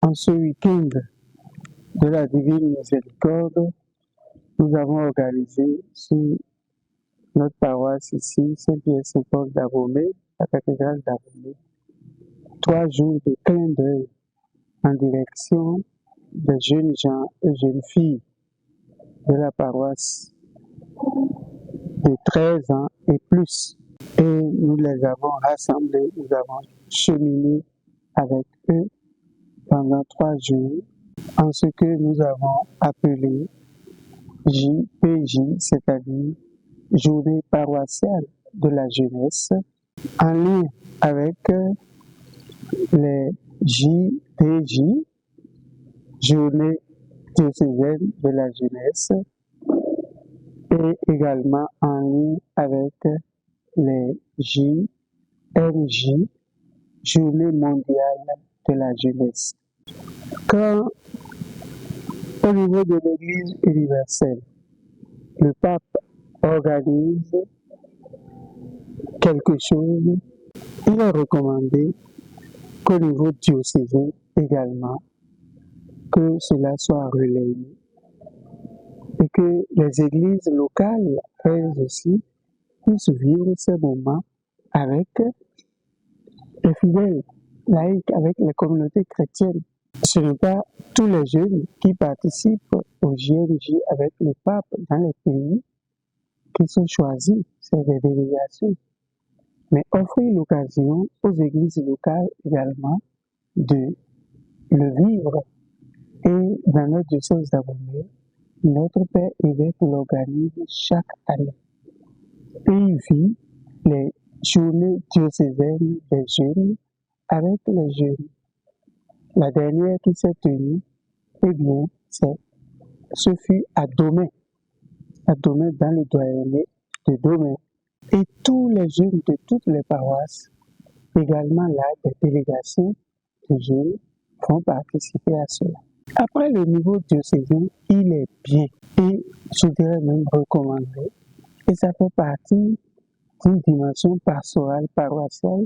En ce week-end de la Divine Miséricorde, nous avons organisé sur notre paroisse ici, Saint-Pierre-Saint-Paul d'Abomey, la cathédrale d'Abomey, 3 jours de clin d'œil en direction des jeunes gens et jeunes filles de la paroisse de 13 ans et plus. Et nous les avons rassemblés, nous avons cheminé avec eux pendant 3 jours en ce que nous avons appelé JPJ, c'est-à-dire Journée paroissiale de la jeunesse, en lien avec les JDJ, Journée diocésaine de la jeunesse, et également en lien avec les JMJ, Journée mondiale de la jeunesse. Quand, au niveau de l'Église universelle, le pape organise quelque chose, il est recommandé qu'au niveau diocésain également, que cela soit relayé et que les églises locales, elles aussi, puissent vivre ces moments avec les fidèles laïcs, avec les communautés chrétiennes. Ce n'est pas tous les jeunes qui participent au JMJ avec le pape dans les pays qui sont choisis, c'est des délégations. Mais offrir l'occasion aux églises locales également de le vivre. Et dans notre diocèse d'Abomey, notre Père évêque l'organise chaque année. Et il vit les journées diocésaines des jeunes avec les jeunes. La dernière qui s'est tenue, eh bien, ce fut à Domey dans le doyenné de Domey. Et tous les jeunes de toutes les paroisses, également là, des délégations de jeunes, vont participer à cela. Après, le niveau diocésain, il est bien et je dirais même recommandé. Et ça fait partie d'une dimension pastorale paroissiale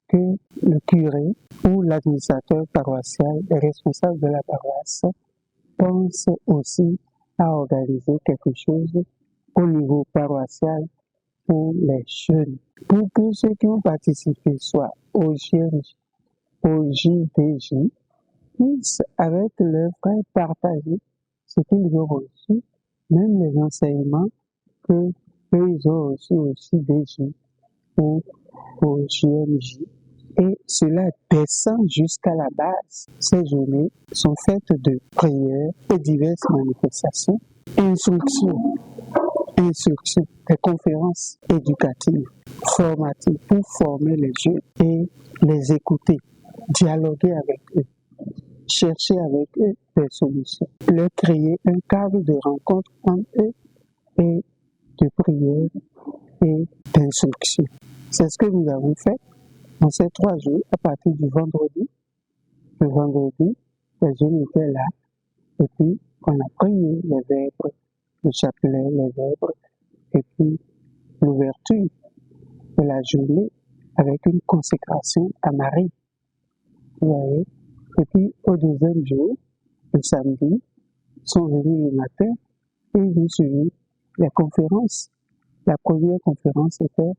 que le curé ou l'administrateur paroissial, les responsables de la paroisse, pense aussi à organiser quelque chose au niveau paroissial pour les jeunes. Pour que ceux qui ont participé soit au JMJ, au JDJ, puissent avec leurs frères partager ce qu'ils ont reçu, même les enseignements que eux ils ont reçus au JDJ ou au JMJ. Et cela descend jusqu'à la base. Ces journées sont faites de prières et diverses manifestations, instructions, des conférences éducatives, formatives pour former les jeunes et les écouter, dialoguer avec eux, chercher avec eux des solutions, leur créer un cadre de rencontre entre eux et de prière et d'instruction. C'est ce que nous avons fait dans ces 3 jours à partir du vendredi. Le vendredi, les jeunes étaient là et puis on a prié les vêpres, le chapelet, les vêpres et puis l'ouverture de la journée avec une consécration à Marie. Vous voyez? Et puis au deuxième jour, le samedi, ils sont venus le matin et ils ont suivi les conférences. La première conférence était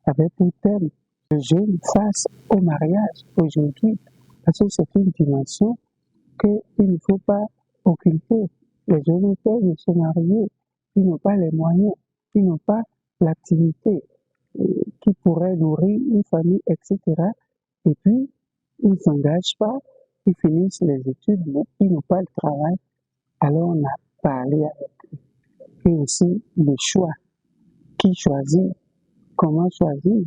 avec un thème « Le jeune face au mariage » aujourd'hui, parce que c'est une dimension qu'il ne faut pas occulter. Les jeunes ont peur de se marier, ils n'ont pas les moyens, ils n'ont pas l'activité qui pourrait nourrir une famille, etc. Et puis, ils ne s'engagent pas, ils finissent les études, mais ils n'ont pas le travail. Alors, on a parlé avec eux. Et aussi, le choix. Qui choisit, comment choisir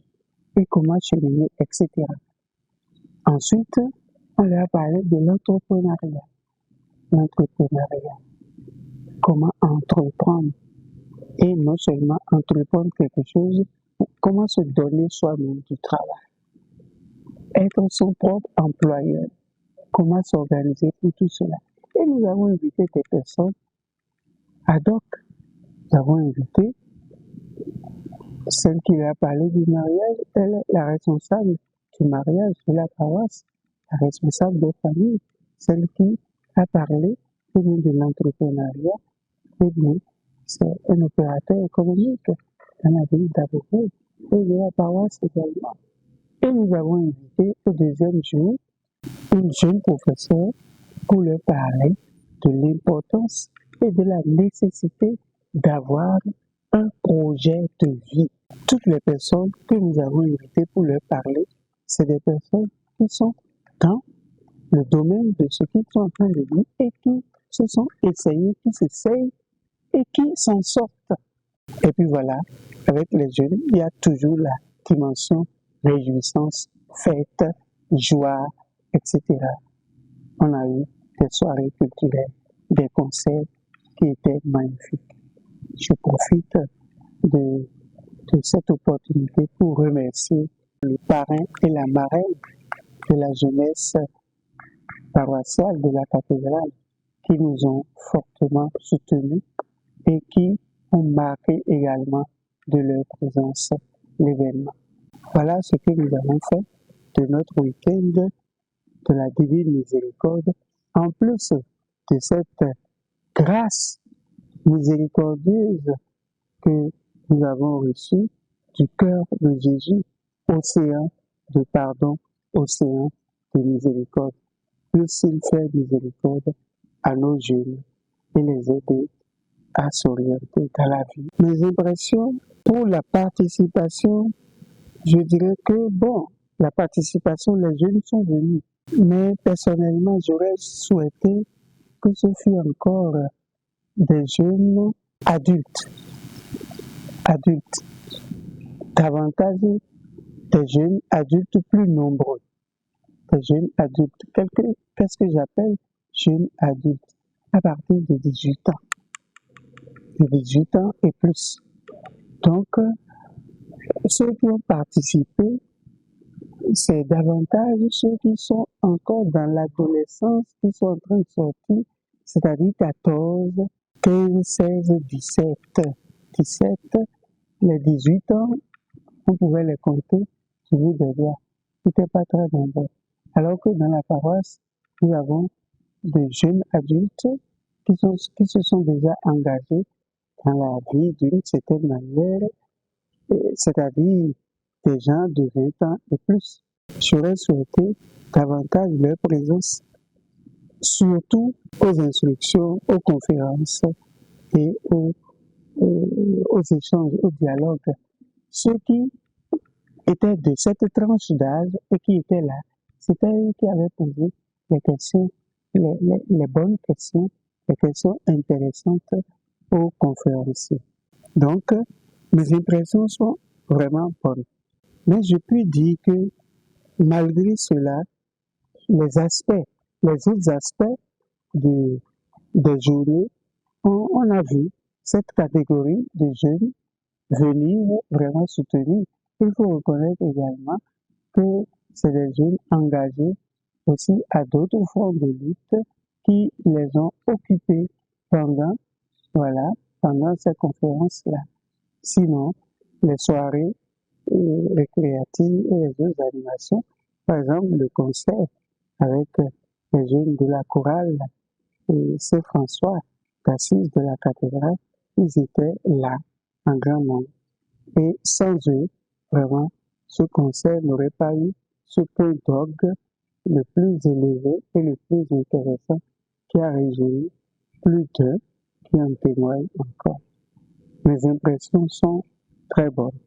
et comment cheminer, etc. Ensuite, on leur a parlé de l'entrepreneuriat. L'entrepreneuriat. Comment entreprendre. Et non seulement entreprendre quelque chose, mais comment se donner soi-même du travail. Être son propre employeur. Comment s'organiser pour tout cela. Et nous avons invité des personnes ad hoc. Nous avons invité celle qui a parlé du mariage, elle est la responsable du mariage de la paroisse, la responsable des familles. celle qui a parlé de l'entrepreneuriat, eh bien, c'est un opérateur économique dans la ville d'Abobo et de la paroisse également. Et nous avons invité au deuxième jour une jeune professeure pour leur parler de l'importance et de la nécessité d'avoir un projet de vie. Toutes les personnes que nous avons invitées pour leur parler, c'est des personnes qui sont dans le domaine de ce qu'ils sont en train de vivre et qui se sont essayés, qui s'essayent et qui s'en sortent. Et puis voilà, avec les jeunes, il y a toujours la dimension réjouissance, fête, joie, etc. On a eu des soirées culturelles, des concerts qui étaient magnifiques. Je profite de cette opportunité pour remercier le parrain et la marraine de la jeunesse paroissiale de la cathédrale qui nous ont fortement soutenus et qui ont marqué également de leur présence l'événement. Voilà ce que nous avons fait de notre week-end de la Divine Miséricorde, en plus de cette grâce miséricordieuse que nous avons reçue du cœur de Jésus, océan de pardon, océan de miséricorde. Puisse-t-il faire miséricorde à nos jeunes et les aider à s'orienter dans la vie. Mes impressions pour la participation, je dirais que la participation, les jeunes sont venus. Mais personnellement, j'aurais souhaité que ce fût encore des jeunes adultes, davantage des jeunes adultes plus nombreux, des jeunes adultes. Qu'est-ce que j'appelle jeunes adultes? À partir de 18 ans. De 18 ans et plus. Donc, ceux qui ont participé, c'est davantage ceux qui sont encore dans l'adolescence, qui sont en train de sortir, c'est-à-dire 14, 15, 16, 17. 17, les 18 ans, on pouvait les compter sur bout des doigts. C'était pas très nombreux. Alors que dans la paroisse, nous avons de jeunes adultes qui se sont déjà engagés dans la vie d'une certaine manière, c'est-à-dire des gens de 20 ans et plus. J'aurais souhaité davantage leur présence, surtout aux instructions, aux conférences et aux échanges, aux dialogues. Ceux qui étaient de cette tranche d'âge et qui étaient là, c'était eux qui avaient posé les questions, les bonnes questions, les questions intéressantes aux conférenciers. Donc, mes impressions sont vraiment bonnes. Mais je puis dire que malgré cela, les autres aspects des journées, on a vu cette catégorie de jeunes venir vraiment soutenir. Il faut reconnaître également que c'est des jeunes engagés aussi à d'autres formes de lutte qui les ont occupés pendant ces conférences-là. Sinon, les soirées récréatives et les autres animations, par exemple le concert avec les jeunes de la chorale et Saint-François d'Assise de la cathédrale, ils étaient là en grand nombre. Et sans eux, vraiment, ce concert n'aurait pas eu ce point d'orgue le plus élevé et le plus intéressant qui a réjoui plus d'eux qui en témoignent encore. Mes impressions sont très bonnes.